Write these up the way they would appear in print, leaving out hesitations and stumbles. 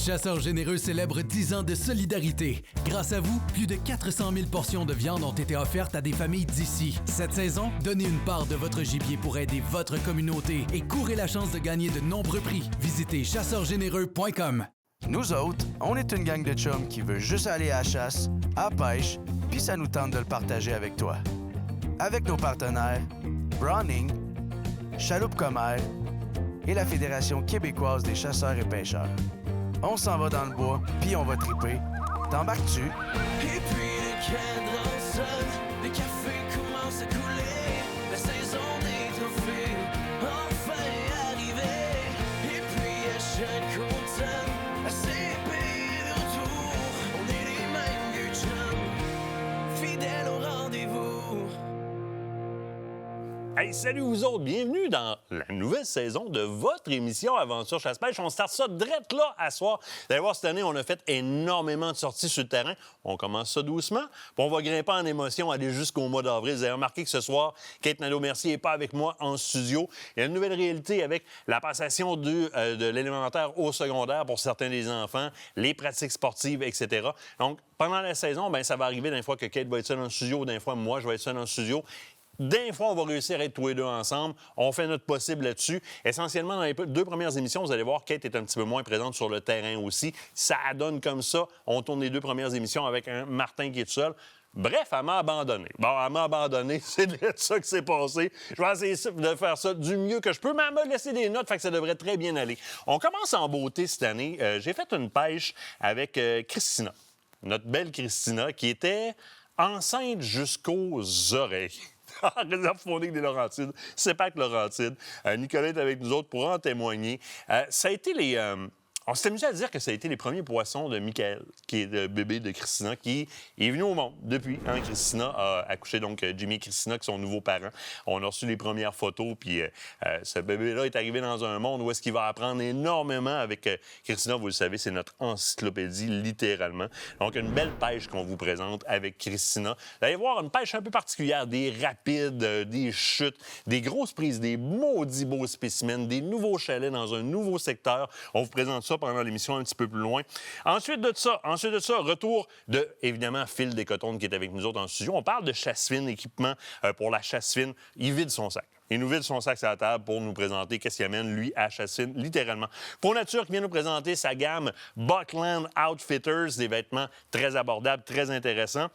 Chasseurs Généreux célèbre 10 ans de solidarité. Grâce à vous, plus de 400 000 portions de viande ont été offertes à des familles d'ici. Cette saison, donnez une part de votre gibier pour aider votre communauté et courez la chance de gagner de nombreux prix. Visitez chasseurgénéreux.com. Nous autres, on est une gang de chums qui veut juste aller à la chasse, à la pêche, puis ça nous tente de le partager avec toi. Avec nos partenaires, Browning, Chaloupe Commère et la Fédération québécoise des chasseurs et pêcheurs. On s'en va dans le bois, puis on va triper. T'embarques-tu? Et puis le cadre sonne, le café commence à couler, la saison des trophées enfin arrivée. Et puis à chaque automne, à ces pays de retour, on est les mêmes vieux chums, fidèles au rendez-vous. Hey, salut vous autres, bienvenue dans la nouvelle saison de votre émission Aventure Chasse-Pêche. On start ça direct là à soir. Vous allez voir, cette année, on a fait énormément de sorties sur le terrain. On commence ça doucement, puis on va grimper en émotion, aller jusqu'au mois d'avril. Vous avez remarqué que ce soir, Kate Nadeau-Mercier n'est pas avec moi en studio. Il y a une nouvelle réalité avec la passation de l'élémentaire au secondaire pour certains des enfants, les pratiques sportives, etc. Donc, pendant la saison, bien, ça va arriver d'un fois que Kate va être seule en studio, d'un fois, moi, je vais être seul en studio. D'un fois, on va réussir à être tous les deux ensemble. On fait notre possible là-dessus. Essentiellement, dans les deux premières émissions, vous allez voir, Kate est un petit peu moins présente sur le terrain aussi. Ça donne comme ça. On tourne les deux premières émissions avec un Martin qui est tout seul. Bref, elle m'a abandonné. Bon, elle m'a abandonné. C'est de ça qui s'est passé. Je vais essayer de faire ça du mieux que je peux, mais elle m'a laissé des notes, fait que ça devrait très bien aller. On commence en beauté cette année. J'ai fait une pêche avec Christina, notre belle Christina, qui était enceinte jusqu'aux oreilles. Réserve phonique des Laurentides, CEPAC Laurentides. Nicolas est avec nous autres pour en témoigner. Ça a été les... On s'est amusé à dire que ça a été les premiers poissons de Michael, qui est le bébé de Christina, qui est venu au monde depuis. Hein? Christina a accouché, donc Jimmy et Christina, qui sont nouveaux parents. On a reçu les premières photos, puis ce bébé-là est arrivé dans un monde où est-ce qu'il va apprendre énormément avec Christina. Vous le savez, c'est notre encyclopédie, littéralement. Donc, une belle pêche qu'on vous présente avec Christina. Vous allez voir une pêche un peu particulière, des rapides, des chutes, des grosses prises, des maudits beaux spécimens, des nouveaux chalets dans un nouveau secteur. On vous présente ça pendant l'émission un petit peu plus loin. Ensuite de ça, retour de, évidemment, Phil Descotondes qui est avec nous autres en studio. On parle de chasse fine, équipement pour la chasse fine. Il vide son sac. Il nous vide son sac sur la table pour nous présenter qu'est-ce qu'il amène, lui, à chasse fine, littéralement. Pour Nature, qui vient nous présenter sa gamme Buckland Outfitters, des vêtements très abordables, très intéressants.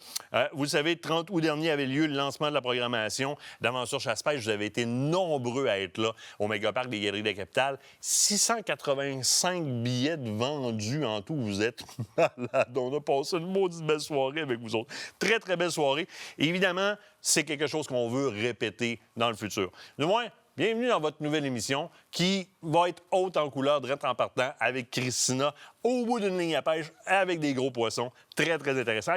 Vous le savez, 30 août dernier avait lieu le lancement de la programmation d'Aventure Chasse-Pêche. Vous avez été nombreux à être là au Mégaparc des Galeries de la Capitale. 685 billets vendus en tout. Vous êtes malades. On a passé une maudite belle soirée avec vous autres. Très, très belle soirée. Et évidemment, c'est quelque chose qu'on veut répéter dans le futur. Du moins, bienvenue dans votre nouvelle émission qui va être haute en couleur, direct en partant, avec Christina, au bout d'une ligne à pêche, avec des gros poissons. Très, très intéressant.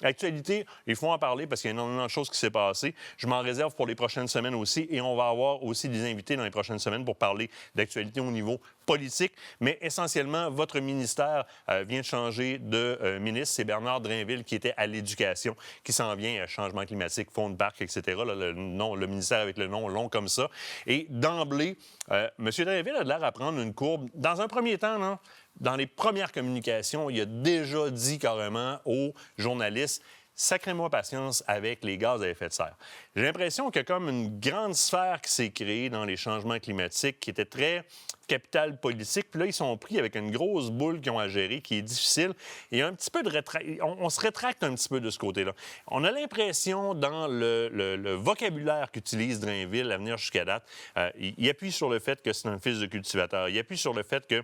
Actualité, il faut en parler parce qu'il y a énormément de choses qui s'est passées. Je m'en réserve pour les prochaines semaines aussi et on va avoir aussi des invités dans les prochaines semaines pour parler d'actualité au niveau politique. Mais essentiellement, votre ministère vient de changer de ministre. C'est Bernard Drainville qui était à l'éducation, qui s'en vient changement climatique, fonds de parc, etc. Là, le ministère avec le nom long comme ça. Et d'emblée, M. Drainville a l'air à prendre une courbe. Dans un premier temps, non? Dans les premières communications, il a déjà dit carrément aux journalistes « Sacrez-moi patience avec les gaz à effet de serre ». J'ai l'impression qu'il y a comme une grande sphère qui s'est créée dans les changements climatiques qui était très capitale politique. Puis là, ils sont pris avec une grosse boule qu'ils ont à gérer, qui est difficile. Et un petit peu de on se rétracte un petit peu de ce côté-là. On a l'impression, dans le vocabulaire qu'utilise Drainville à venir jusqu'à date, il appuie sur le fait que c'est un fils de cultivateur. Il appuie sur le fait que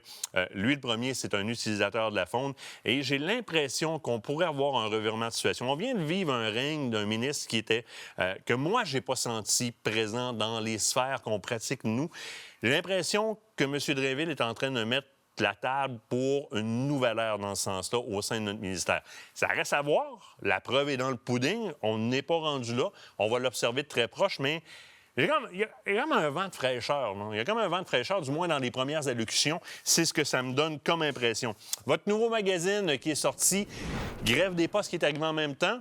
lui, le premier, c'est un utilisateur de la faune. Et j'ai l'impression qu'on pourrait avoir un revirement de situation. On vient de vivre un règne d'un ministre qui était, que moi, je n'ai pas senti présent dans les sphères qu'on pratique, nous. J'ai l'impression que M. Drainville est en train de mettre la table pour une nouvelle ère dans ce sens-là au sein de notre ministère. Ça reste à voir. La preuve est dans le pudding. On n'est pas rendu là. On va l'observer de très proche, mais il y a comme un vent de fraîcheur. Non? Il y a comme un vent de fraîcheur, du moins dans les premières allocutions. C'est ce que ça me donne comme impression. Votre nouveau magazine qui est sorti, Grève des postes, qui est arrivé en même temps.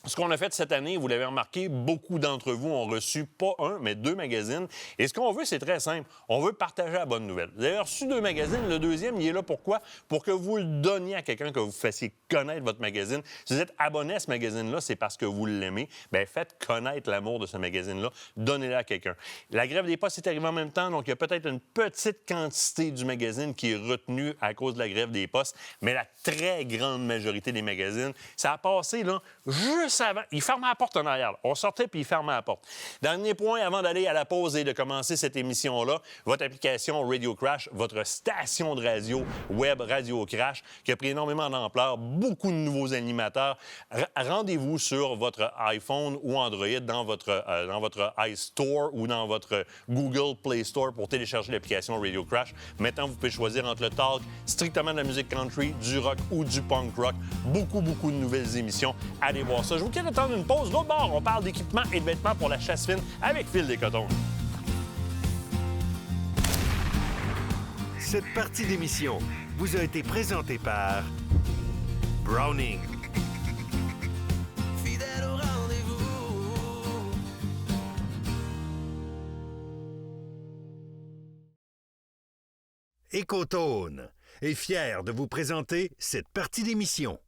Ce qu'on a fait cette année, vous l'avez remarqué, beaucoup d'entre vous ont reçu pas un, mais 2 magazines. Et ce qu'on veut, c'est très simple. On veut partager la bonne nouvelle. Vous avez reçu 2 magazines. Le deuxième, il est là pourquoi? Pour que vous le donniez à quelqu'un, que vous fassiez connaître votre magazine. Si vous êtes abonné à ce magazine-là, c'est parce que vous l'aimez. Bien, faites connaître l'amour de ce magazine-là. Donnez-le à quelqu'un. La grève des postes est arrivée en même temps, donc il y a peut-être une petite quantité du magazine qui est retenue à cause de la grève des postes, mais la très grande majorité des magazines, ça a passé, là, juste avant. Il fermait la porte en arrière. Là. On sortait puis il fermait la porte. Dernier point avant d'aller à la pause et de commencer cette émission-là, votre application Radio Crash, votre station de radio web Radio Crash, qui a pris énormément d'ampleur, beaucoup de nouveaux animateurs. Rendez-vous sur votre iPhone ou Android dans votre iStore ou dans votre Google Play Store pour télécharger l'application Radio Crash. Maintenant, vous pouvez choisir entre le talk, strictement de la musique country, du rock ou du punk rock. Beaucoup de nouvelles émissions. Allez voir ça. Je vous quitte le temps d'une pause. L'autre bord, on parle d'équipement et de vêtements pour la chasse fine avec Phil Descotons. Cette partie d'émission vous a été présentée par Browning. Fidèle au rendez-vous. Écotone est fier de vous présenter cette partie d'émission.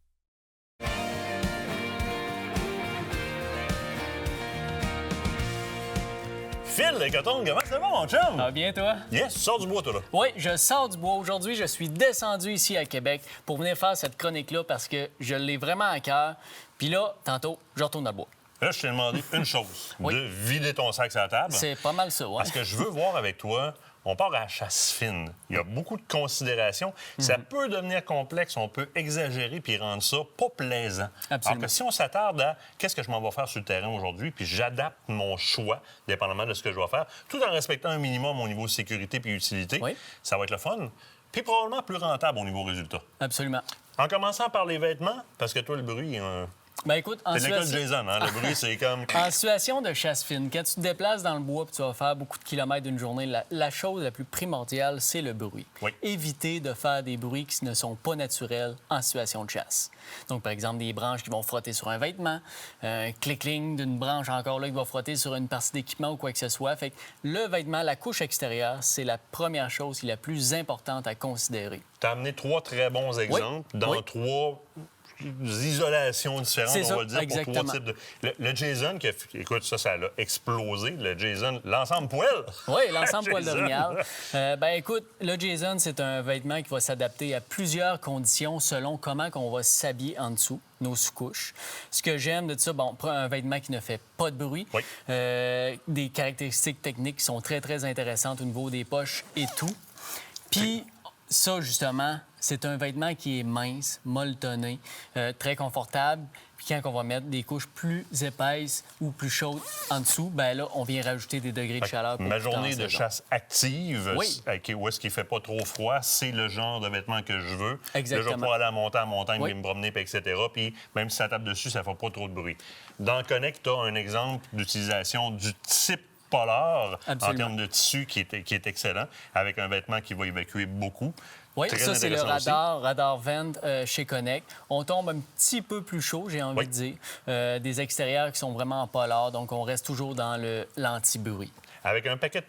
Phil Descotons, comment ça va, mon chum? Ça va bien, toi? Yes, tu sors du bois, toi, là. Oui, je sors du bois. Aujourd'hui, je suis descendu ici à Québec pour venir faire cette chronique-là parce que je l'ai vraiment à cœur. Puis là, tantôt, je retourne dans le bois. Là, je t'ai demandé une chose, Oui. de vider ton sac sur la table. C'est pas mal ça, ouais. Parce que je veux voir avec toi, on part à la chasse fine. Il y a beaucoup de considérations. Ça peut devenir complexe, on peut exagérer puis rendre ça pas plaisant. Absolument. Alors que si on s'attarde à qu'est-ce que je m'en vais faire sur le terrain aujourd'hui, puis j'adapte mon choix, dépendamment de ce que je vais faire, tout en respectant un minimum au niveau de sécurité puis utilité, Oui. ça va être le fun, puis probablement plus rentable au niveau résultat. Absolument. En commençant par les vêtements, parce que toi, le bruit, Ben écoute, en c'est l'école situation... Jason, hein? Le bruit, c'est comme... En situation de chasse fine, quand tu te déplaces dans le bois et tu vas faire beaucoup de kilomètres d'une journée, la chose la plus primordiale, c'est le bruit. Oui. Éviter de faire des bruits qui ne sont pas naturels en situation de chasse. Donc, par exemple, des branches qui vont frotter sur un vêtement, un clic-cling d'une branche encore là qui va frotter sur une partie d'équipement ou quoi que ce soit. Fait que le vêtement, la couche extérieure, c'est la première chose qui est la plus importante à considérer. Tu as amené 3 très bons exemples dans Oui. 3 isolations différentes, C'est on ça, va le dire, exactement. pour 3 types de... Le Jason, qui a... écoute, ça a explosé. Le Jason, l'ensemble poêle. Oui, l'ensemble poil Jason. d'orignal. Ben écoute, le Jason, c'est un vêtement qui va s'adapter à plusieurs conditions selon comment on va s'habiller en dessous, nos sous-couches. Ce que j'aime de ça, bon, un vêtement qui ne fait pas de bruit, Oui. des caractéristiques techniques qui sont très, très intéressantes au niveau des poches et tout. Puis ça, justement, c'est un vêtement qui est mince, molletonné, très confortable. Puis quand on va mettre des couches plus épaisses ou plus chaudes en dessous, ben là, on vient rajouter des degrés de chaleur. Pour Ma tout en journée de saison. chasse active, Oui. où est-ce qu'il fait pas trop froid, c'est le genre de vêtements que je veux. Exactement. Là, je vais pouvoir aller à monter en montagne, Oui. puis me promener, puis etc. Puis même si ça tape dessus, ça fait pas trop de bruit. Dans Connect, tu as un exemple d'utilisation du type polar en Absolument. termes de tissu qui est excellent, avec un vêtement qui va évacuer beaucoup. Oui, Très ça, c'est le intéressant aussi. radar vent chez Connect. On tombe un petit peu plus chaud, j'ai envie Oui. de dire. Des extérieurs qui sont vraiment en polar, donc on reste toujours dans l'anti-bruit. Avec un paquet de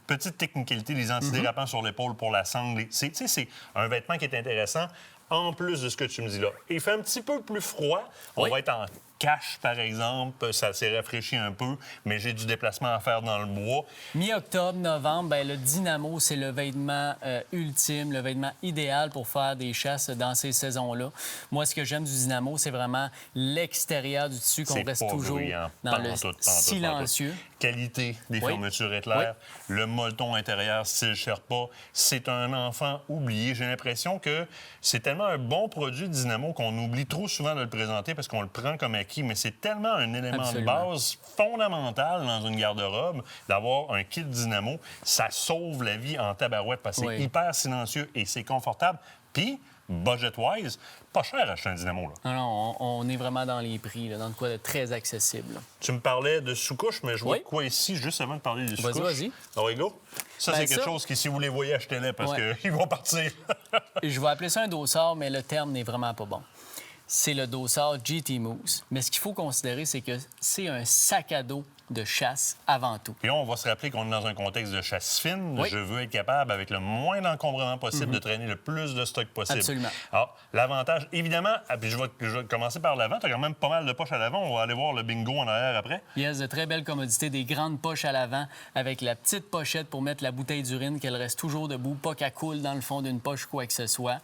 petites technicalités, les antidérapants sur l'épaule pour la sangle. C'est un vêtement qui est intéressant, en plus de ce que tu me dis là. Il fait un petit peu plus froid. On Oui. va être en cache, par exemple. Ça s'est rafraîchi un peu, mais j'ai du déplacement à faire dans le bois. Mi-octobre, novembre, ben, le Dynamo, c'est le vêtement ultime, le vêtement idéal pour faire des chasses dans ces saisons-là. Moi, ce que j'aime du Dynamo, c'est vraiment l'extérieur du tissu, qu'on C'est reste pas toujours bruyant. dans le Pantoute. silencieux. Qualité des Oui. fermetures éclair, le molleton intérieur style Sherpa, c'est un enfant oublié. J'ai l'impression que c'est tellement un bon produit Dynamo qu'on oublie trop souvent de le présenter parce qu'on le prend comme acquis, mais c'est tellement un élément Absolument. de base fondamental dans une garde-robe d'avoir un kit Dynamo. Ça sauve la vie en tabarouette parce que Oui. c'est hyper silencieux et c'est confortable. Puis, budget-wise, pas cher acheter un Dynamo, là. Non, on est vraiment dans les prix, là, dans de quoi de très accessible. là. Tu me parlais de sous-couches, mais je vois Oui. quoi ici, juste avant de parler des Vas-y, sous-couches. vas-y. Ah oui, go. Ça, Ben, c'est quelque ça- chose qui, si vous les voyez, achetez-les parce Ouais. qu'ils vont partir. Je vais appeler ça un dossard, mais le terme n'est vraiment pas bon. c'est le dossard GT Moose. Mais ce qu'il faut considérer, c'est que c'est un sac à dos de chasse avant tout. Et on va se rappeler qu'on est dans un contexte de chasse fine. Oui. Je veux être capable, avec le moins d'encombrement possible, de traîner le plus de stock possible. Absolument. Alors, l'avantage, évidemment, puis je vais commencer par l'avant. Tu as quand même pas mal de poches à l'avant. On va aller voir le bingo en arrière après. Yes, de très belles commodités, des grandes poches à l'avant avec la petite pochette pour mettre la bouteille d'urine, qu'elle reste toujours debout, pas qu'elle coule dans le fond d'une poche, quoi que ce soit.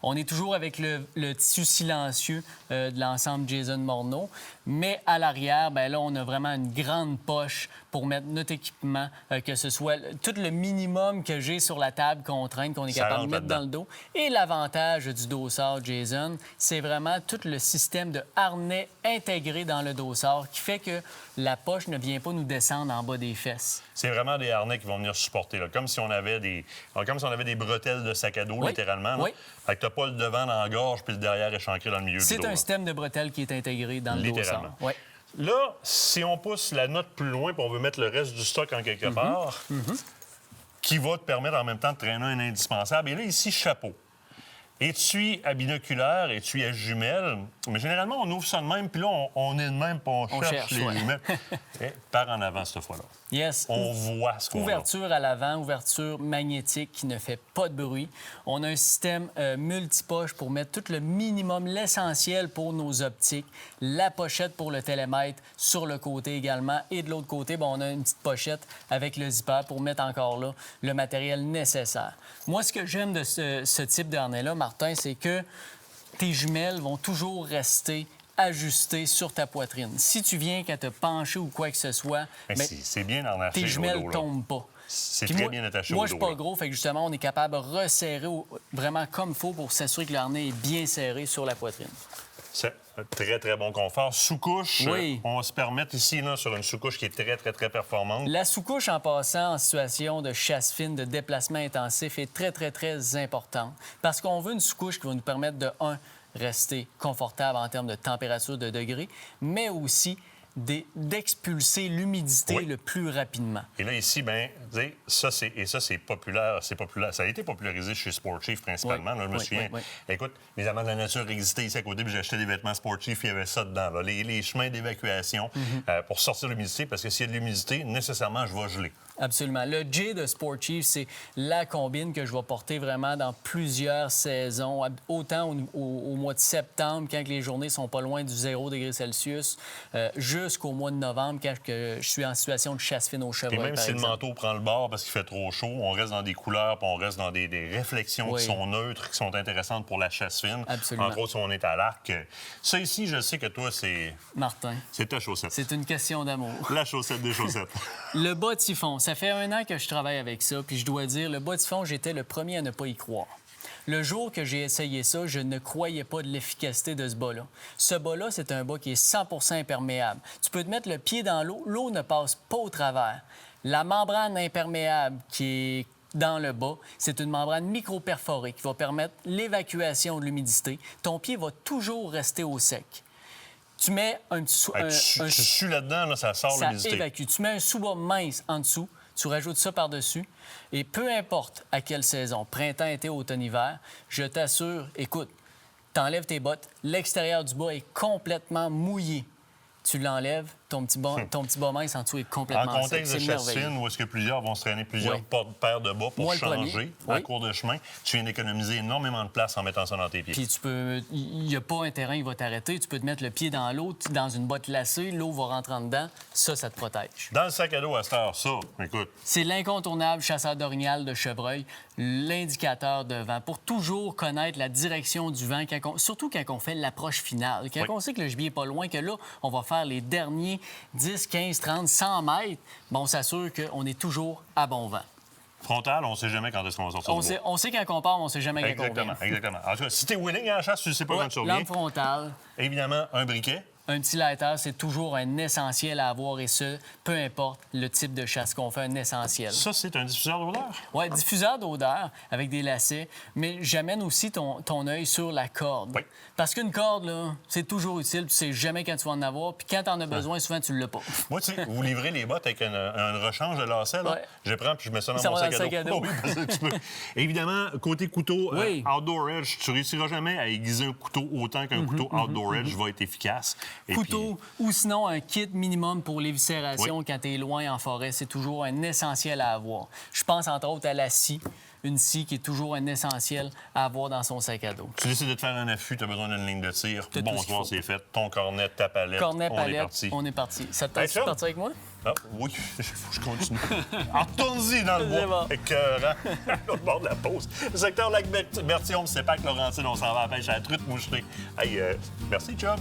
On est toujours avec le tissu silencieux de l'ensemble Jason Morneau, mais à l'arrière, bien là, on a vraiment une grande poche pour mettre notre équipement, que ce soit tout le minimum que j'ai sur la table qu'on traîne, qu'on est Ça capable de rentre mettre dans le dos. Et l'avantage du dossard Jason, c'est vraiment tout le système de harnais intégré dans le dossard qui fait que la poche ne vient pas nous descendre en bas des fesses. C'est vraiment des harnais qui vont venir supporter, là, comme si on avait des bretelles de sac à dos, Oui. littéralement. Là. Oui. Fait que t'as pas le devant dans la gorge puis le derrière échancré dans le milieu du dos. C'est un là. système de bretelles qui est intégré dans le Littéralement. dossard. Oui. Là, si on pousse la note plus loin puis on veut mettre le reste du stock en quelque part, qui va te permettre en même temps de traîner un indispensable. Et là, ici, chapeau. Étui à binoculaire, étui à jumelles. Mais généralement, on ouvre ça de même, puis là, on est de même, puis on cherche les ouais. jumelles. Par en avant, cette fois-là. Yes. On voit ce qu'on a. Ouverture à l'avant, ouverture magnétique qui ne fait pas de bruit. On a un système multipoche pour mettre tout le minimum, l'essentiel pour nos optiques. La pochette pour le télémètre sur le côté également. Et de l'autre côté, on a une petite pochette avec le zipper pour mettre encore là le matériel nécessaire. Moi, ce que j'aime de ce type de harnais-là, Martin, c'est que tes jumelles vont toujours rester ajustées sur ta poitrine. Si tu viens qu'à te pencher ou quoi que ce soit, Mais ben, c'est bien harnaché, tes au jumelles dos, là. tombent pas. C'est Puis très moi, bien attaché Moi, au je suis dos, pas là. gros, fait que justement, on est capable de resserrer vraiment comme il faut pour s'assurer que le harnais est bien serré sur la poitrine. C'est un très, très bon confort. Sous-couche, Oui. on va se permettre ici, là, sur une sous-couche qui est très, très, très performante. La sous-couche, en passant en situation de chasse fine, de déplacement intensif, est très, très, très importante parce qu'on veut une sous-couche qui va nous permettre de, rester confortable en termes de température, de degrés, mais aussi d'expulser l'humidité Oui. le plus rapidement. Et là, ici, bien, ça, c'est populaire. C'est populaire. Ça a été popularisé chez Sport Chief, principalement. Oui. Là, je me Oui, souviens. oui, Écoute, les amants de la nature existaient ici à côté, puis j'ai acheté des vêtements Sport Chief, il y avait ça dedans. Là. Les chemins d'évacuation pour sortir l'humidité, parce que s'il y a de l'humidité, nécessairement, je vais geler. Absolument. Le J de Sport Chief, c'est la combine que je vais porter vraiment dans plusieurs saisons, autant au mois de septembre, quand les journées sont pas loin du 0 degré Celsius, jusqu'au mois de novembre, quand je suis en situation de chasse fine au Et chevreuil, même par si le exemple. manteau prend le bord parce qu'il fait trop chaud, on reste dans des couleurs, puis on reste dans des réflexions Oui. qui sont neutres, qui sont intéressantes pour la chasse fine. Absolument. Entre autres, si on est à l'arc. Ça ici, je sais que toi, c'est Martin, ta chaussette. c'est une question d'amour. La chaussette des chaussettes. Le bas typhon, ça fait 1 an que je travaille avec ça, puis je dois dire, le bas typhon, j'étais le premier à ne pas y croire. Le jour que j'ai essayé ça, je ne croyais pas de l'efficacité de ce bas-là. Ce bas-là, c'est un bas qui est 100 imperméable. Tu peux te mettre le pied dans l'eau, l'eau ne passe pas au travers. La membrane imperméable qui est dans le bas, c'est une membrane micro-perforée qui va permettre l'évacuation de l'humidité. Ton pied va toujours rester au sec. Tu mets un petit Tu sues là-dedans, là, ça sort ça l'humidité. évacue. Tu mets un sous-bas mince en dessous, tu rajoutes ça par-dessus, et peu importe à quelle saison, printemps, été, automne, hiver, je t'assure, écoute, t'enlèves tes bottes, l'extérieur du bas est complètement mouillé. Tu l'enlèves, ton petit bas mince en dessous est complètement En sec. contexte de C'est chasse merveilleux. fine, où est-ce que plusieurs vont se traîner plusieurs Oui. paires de bas pour Moi, le changer premier. en Oui. cours de chemin, tu viens d'économiser énormément de place en mettant ça dans tes pieds. Puis il n'y a pas un terrain qui va t'arrêter. Tu peux te mettre le pied dans l'eau, dans une botte lacée, l'eau va rentrer en dedans. Ça te protège. Dans le sac à dos à cette heure, ça, écoute, C'est l'incontournable chasseur d'orignal de chevreuil, l'indicateur de vent, pour toujours connaître la direction du vent, surtout quand on fait l'approche finale. Quand Oui. on sait que le gibier n'est pas loin, que là, on va faire les derniers 10, 15, 30, 100 mètres, on s'assure qu'on est toujours à bon vent. frontal, on ne sait jamais quand est-ce qu'on va sortir du bois. On sait quand on part, mais on ne sait jamais quand on Exactement, revient. exactement. En tout cas, si t'es willing à la chasse, tu ne sais pas quand tu reviens. Lampe frontale. Évidemment, un briquet. un petit lighter, c'est toujours un essentiel à avoir et ce, peu importe le type de chasse qu'on fait, un essentiel. Ça, c'est un diffuseur d'odeur? Oui, diffuseur d'odeur avec des lacets, mais j'amène aussi ton œil sur la corde. Oui. Parce qu'une corde, là, c'est toujours utile, tu sais jamais quand tu vas en avoir, puis quand tu en as besoin, souvent, tu l'as pas. Moi, tu sais, vous livrez les bottes avec un rechange de lacets, là. Ouais. Je prends puis je mets ça dans Ça mon va sac à dos. Oui, parce que tu peux. Évidemment, côté couteau, Oui. Outdoor Edge, tu réussiras jamais à aiguiser un couteau autant qu'un couteau Outdoor Edge va être efficace. Et Couteau ou sinon un kit minimum pour l'éviscération Oui. quand tu es loin en forêt, c'est toujours un essentiel à avoir. Je pense entre autres à la scie, une scie qui est toujours un essentiel à avoir dans son sac à dos. Tu décides de te faire un affût, tu as besoin d'une ligne de tir. T'as tout ce qu'il Bonsoir, faut. c'est fait. Ton cornet, ta palette, Cornet, on est palette, parti. on est parti. Ça te Hey, tente de Charles? partir avec moi? Ah, oui, il faut que je continue. Retourne-y dans le C'est bois. bon. Écœurant. Au bord de la pause. Le secteur Lac-Bertillon, c'est pas que Laurentide, on s'en va à la pêche à la truite moucherée. Hey, merci, chum.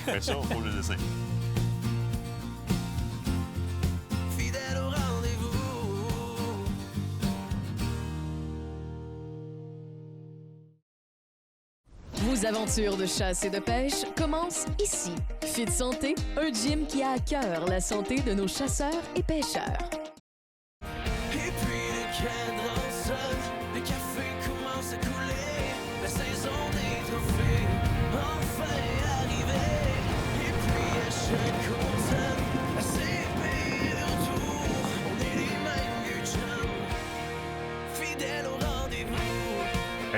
Mais ça, il faut le laisser. Fidèle au rendez-vous. Vos aventures de chasse et de pêche commencent ici. Fit Santé, un gym qui a à cœur la santé de nos chasseurs et pêcheurs. Et puis le cadran sonne, le café commence à couler, la saison des trophées enfin arrivée. Et puis à chaque console, à CP de retour, on est les mêmes vieux chums, fidèles au rendez-vous.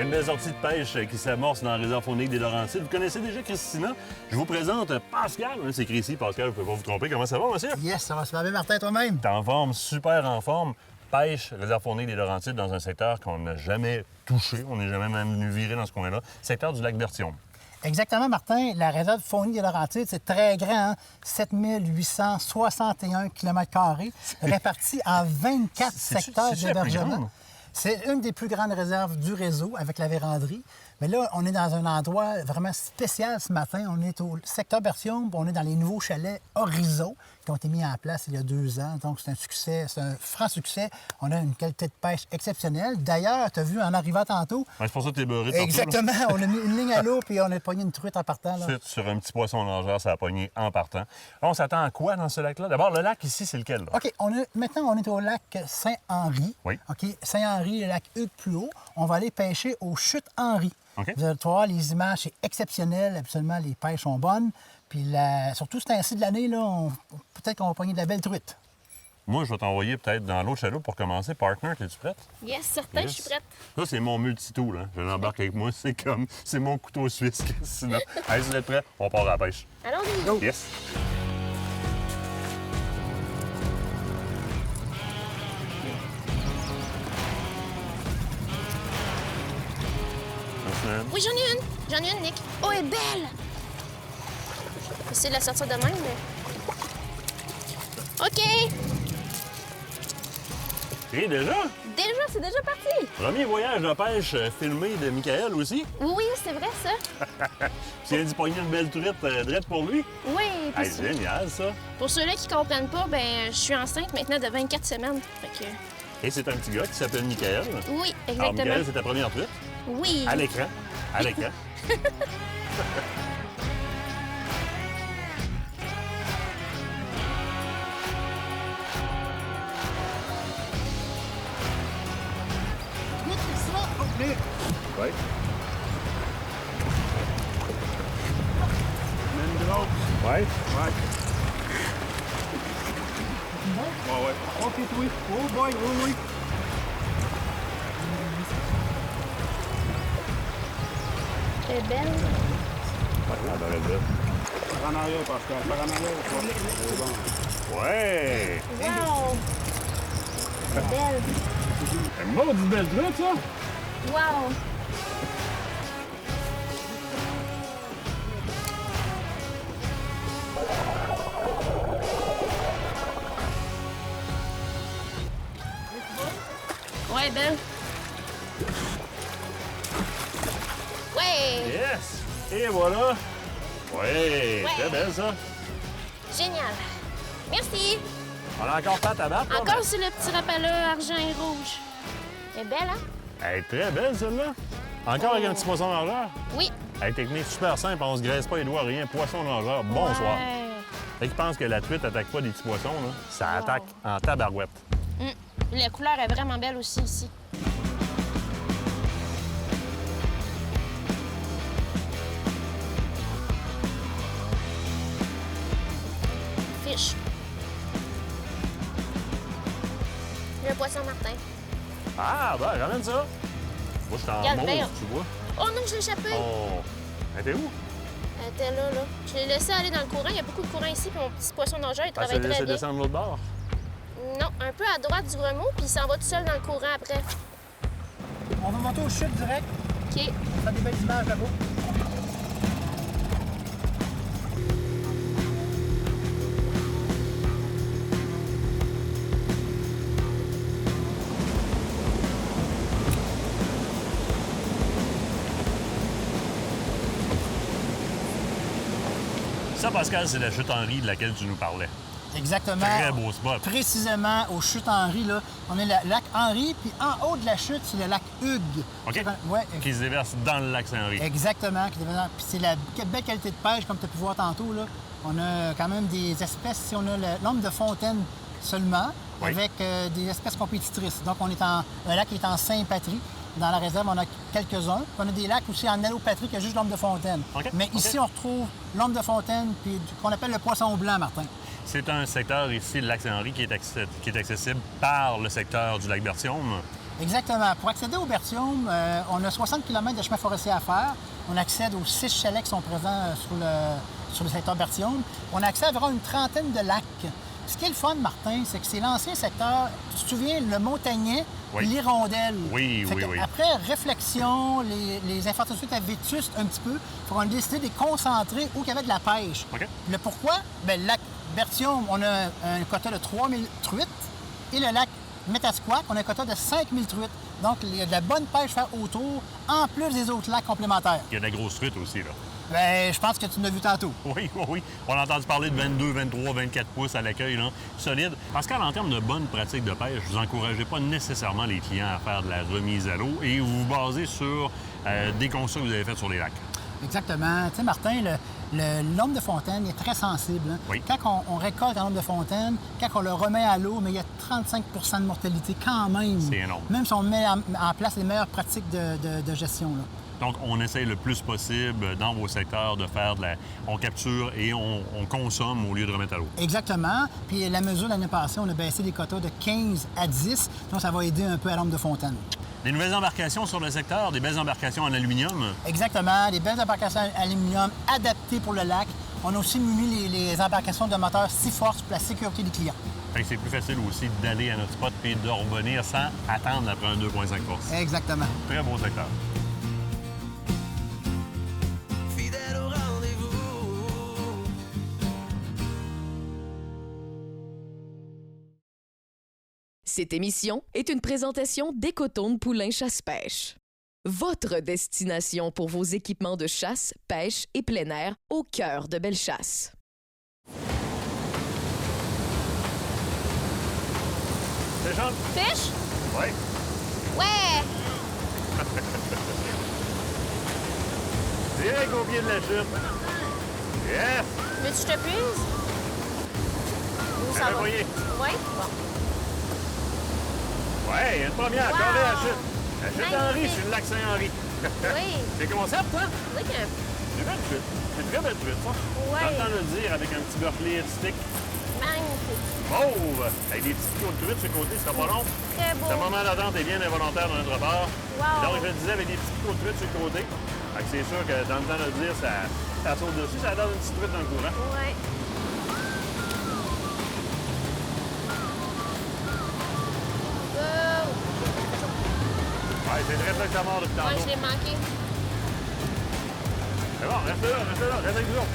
Une belle sortie de pêche qui s'amorce dans la réserve faunique des Laurentides. Vous connaissez déjà Christina? Je vous présente Pascal. C'est écrit ici, Pascal, je ne peux pas vous tromper. Comment ça va, monsieur? Yes, ça va super bien, Martin, toi-même. T'es en forme, super en forme. Pêche, réserve faunique des Laurentides dans un secteur qu'on n'a jamais touché. On n'est jamais même venu virer dans ce coin-là. Secteur du Lac-Bertillon. Exactement, Martin. La réserve faunique des Laurentides, c'est très grand, hein? 7861 km², répartis en 24 secteurs c'est-tu la plus d'hébergement. grande? C'est une des plus grandes réserves du réseau avec la véranderie. Mais là, on est dans un endroit vraiment spécial ce matin. On est au secteur Bertillon, on est dans les nouveaux chalets Horizon qui ont été mis en place il y a 2 ans. Donc, c'est un succès, c'est un franc succès. On a une qualité de pêche exceptionnelle. D'ailleurs, tu as vu en arrivant tantôt. Ouais, c'est pour ça que t'es beurré. tantôt, là. Exactement. On a mis une ligne à l'eau puis on a pogné une truite en partant. Là. Suite sur un petit poisson nageur, ça a pogné en partant. Là, on s'attend à quoi dans ce lac-là? D'abord, le lac ici, c'est lequel? Là? OK, maintenant, on est au lac Saint-Henri. Oui. OK, Saint-Henri, le lac Hugues plus haut. On va aller pêcher aux chutes Henri. OK. Vous allez voir, les images, c'est exceptionnel. Absolument, les pêches sont bonnes. Puis surtout, c'est ainsi de l'année, là, peut-être qu'on va pogner de la belle truite. Moi, je vais t'envoyer peut-être dans l'autre chaloupe pour commencer. Partner, es-tu prête? Yes, certain, Yes. je suis prête. Ça, c'est mon multitool. Hein? Je l'embarque avec moi. C'est mon couteau suisse. Sinon, allez, vous êtes prêts? On part à la pêche. Allons-y. Yes. Oui, j'en ai une, Nick. Oh, elle est belle! Essayer de la sortir de même, mais... OK! Et déjà, Déjà, c'est déjà parti! premier voyage de pêche filmé de Michael aussi. Oui, c'est vrai, ça. Tu viens d'y pogner une belle truite drette pour lui. Oui, puis Hey, génial, ça. pour ceux-là qui comprennent pas, ben je suis enceinte maintenant de 24 semaines. Fait que... Et c'est un petit gars qui s'appelle Michael. Oui, Alors, exactement. Michael, c'est ta première truite. Oui. À l'écran. À l'écran. Oui. Ouais. Ouais. OK, oui. Oh boy, oui, oui. Elle est belle. Par en arrière, Pascal. Par en arrière. Ouais. Wow! Elle est belle. Une maudite belle truite, ça. Wow! Ouais, belle. Ouais! Yes. Et voilà. Ouais. Très belle, ça. Génial. Merci. On a encore pas à battre, là, Encore sur le petit rapala argent et rouge. Elle est belle, hein? mais elle est très belle, celle-là. Encore avec un petit poisson nageur? Oui. Hey, technique super simple, on se graisse pas les doigts, rien. Poisson nageur, bonsoir. Ouais. Fait qu'ils pensent que la truite attaque pas des petits poissons, là. Ça attaque en tabarouette. La couleur est vraiment belle aussi ici. Fiche. Le poisson Martin. Ah, ben, j'amène ça. Moi, je suis en Regarde mauve, bien. tu vois. Oh non, je l'ai échappé. Oh. Elle était où? Elle était là, là. Je l'ai laissé aller dans le courant. Il y a beaucoup de courant ici, puis mon petit poisson nageur, il Elle travaille s'est très laissée bien. descendre l'autre bord. Non, un peu à droite du remous, puis il s'en va tout seul dans le courant après. On va monter aux chutes direct. OK. On fait des belles images là-bas. Ça, Pascal, c'est la chute Henri de laquelle tu nous parlais. Exactement. Très beau spot. Précisément aux chutes Henri, là, on est le lac Henri, puis en haut de la chute, c'est le lac Hugues. OK. Ouais, Qui se déverse dans le lac Saint-Henri. exactement. Puis c'est la belle qualité de pêche, comme tu as pu voir tantôt. Là. On a quand même des espèces, si on a le nombre de fontaines seulement, Oui. avec des espèces compétitrices. Donc, on est un lac qui est en Saint-Patrie. Dans la réserve, on a quelques-uns. Puis on a des lacs aussi en allopatrie qui a juste l'ombre de fontaine. OK. Mais ici, on retrouve l'ombre de fontaine, puis qu'on appelle le poisson blanc, Martin. C'est un secteur ici, le lac Saint-Henri, qui est accessible par le secteur du lac Berthiaume. Exactement. Pour accéder au Berthiaume, on a 60 km de chemin forestier à faire. On accède aux 6 chalets qui sont présents sur le secteur Berthiaume. On a accès à environ une trentaine de lacs. Ce qui est le fun, Martin, c'est que c'est l'ancien secteur, tu te souviens, le Montagnet, Oui. l'Hirondelle. Oui, Fait oui, que oui. Après réflexion, les infrastructures étaient vétustes un petit peu. On a décidé de les concentrer où il y avait de la pêche. OK. Le pourquoi? Bien, le lac Berthiaume, on a un quota de 3000 truites. Et le lac Métasquac, on a un quota de 5000 truites. Donc, il y a de la bonne pêche à faire autour, en plus des autres lacs complémentaires. Il y a de la grosse truite aussi, là. Bien, je pense que tu l'as vu tantôt. Oui, oui, oui. On a entendu parler de 22, 23, 24 pouces à l'accueil, là. Solide. Pascal, en termes de bonnes pratiques de pêche, vous n'encouragez pas nécessairement les clients à faire de la remise à l'eau et vous vous basez sur des constats que vous avez faits sur les lacs. Exactement. Tu sais, Martin, l'ombre de fontaine est très sensible. Hein? Oui. Quand on récolte un ombre de fontaine, quand on le remet à l'eau, mais il y a 35 de mortalité quand même. C'est énorme. Même si on met en place les meilleures pratiques de gestion. Là. Donc, on essaye le plus possible dans vos secteurs de faire on capture et on consomme au lieu de remettre à l'eau. Exactement. Puis la mesure de l'année passée, on a baissé les quotas de 15 à 10. Donc, ça va aider un peu à l'ombre de fontaine. Des nouvelles embarcations sur le secteur, des belles embarcations en aluminium. Exactement. Des belles embarcations en aluminium adaptées pour le lac. On a aussi muni les embarcations de moteurs 6 forces pour la sécurité des clients. Fait que c'est plus facile aussi d'aller à notre spot et de revenir sans attendre après un 2,5 force. Exactement. Très beau secteur. Fidèle au rendez-vous. Cette émission est une présentation d'Écotourne Poulain Chasse-Pêche. Votre destination pour vos équipements de chasse, pêche et plein air au cœur de Bellechasse. C'est Jean? Fiche? Oui. Ouais! Direct au pied de la chute. Yes! Veux-tu que je te puise? Où ça va? voyez. Oui? Bon. Ouais, il y a une première, Wow! corvée à la chute. La chute Magnifique. d'Henri sur le lac Saint-Henri. Oui. C'est concept, hein? Oui, que... C'est belle chute. C'est une très belle chute, ça. Ouais. Dans le temps de le dire avec un petit berkeley stick magnifique. mauve, avec des petits coups de truite sur le côté, ce sera pas long. Très beau. Ce moment d'attente est bien involontaire de notre part. Wow. Donc, je le disais, avec des petits coups de truite sur le côté. Fait que c'est sûr que dans le temps de le dire, ça saute dessus, ça donne une petite truite dans le courant. Ouais. Wow. Ouais, c'est très que ça mord depuis Moi, tantôt. je l'ai manqué. C'est bon, reste là, reste avec nous autres.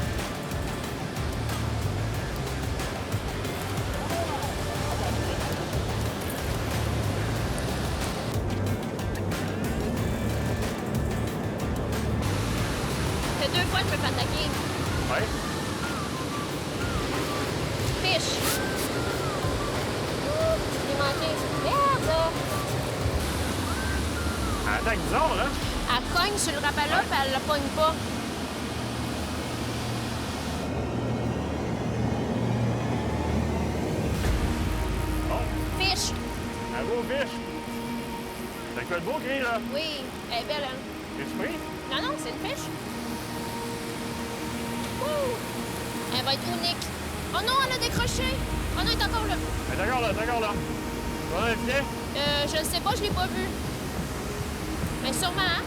Ça fait 2 fois que je peux t'attaquer. Ouais. Fiche. Ouh, je l'ai manqué. Merde! Attaque bizarre, hein? Elle cogne sur le rapala, puis elle le pogne pas. Fiche. Un beau fiche. C'est quoi de beau gris, là? Oui, elle est belle, elle. Es-tu pris? Non, non, c'est une fiche. Ouh! Elle va être unique. Oh non, elle a décroché. Oh non, elle est encore là. Elle est d'accord là. Tu vois un filet? Je ne sais pas, je l'ai pas vu. Mais sûrement, hein?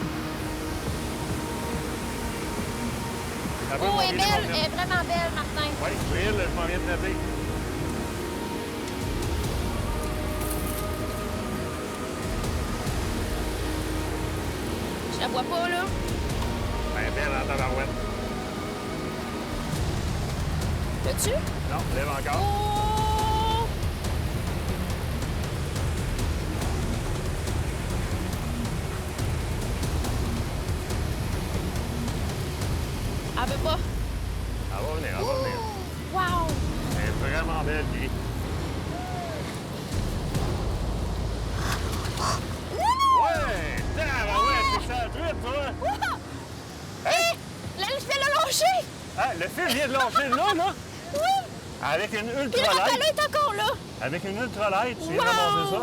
Ça peut Oh, elle est monter, belle. mon Elle est vraiment belle, Martin. Oui, Will, je m'en viens de noter. Je la vois pas, là. Ben, belle en tabarouette. L'as-tu? Non, lève encore. Oh! Elle veut pas. Elle va venir, elle va venir. Wow! Elle est vraiment belle, gris. Ouais! Ouais, c'est ça, truite, toi! Hey! Le fil a lâché! Ah, le fil vient de lâcher là! Oui! Avec une Puis le ultralight. rapala est encore là! Avec une ultralight, tu viens d'avancer ça?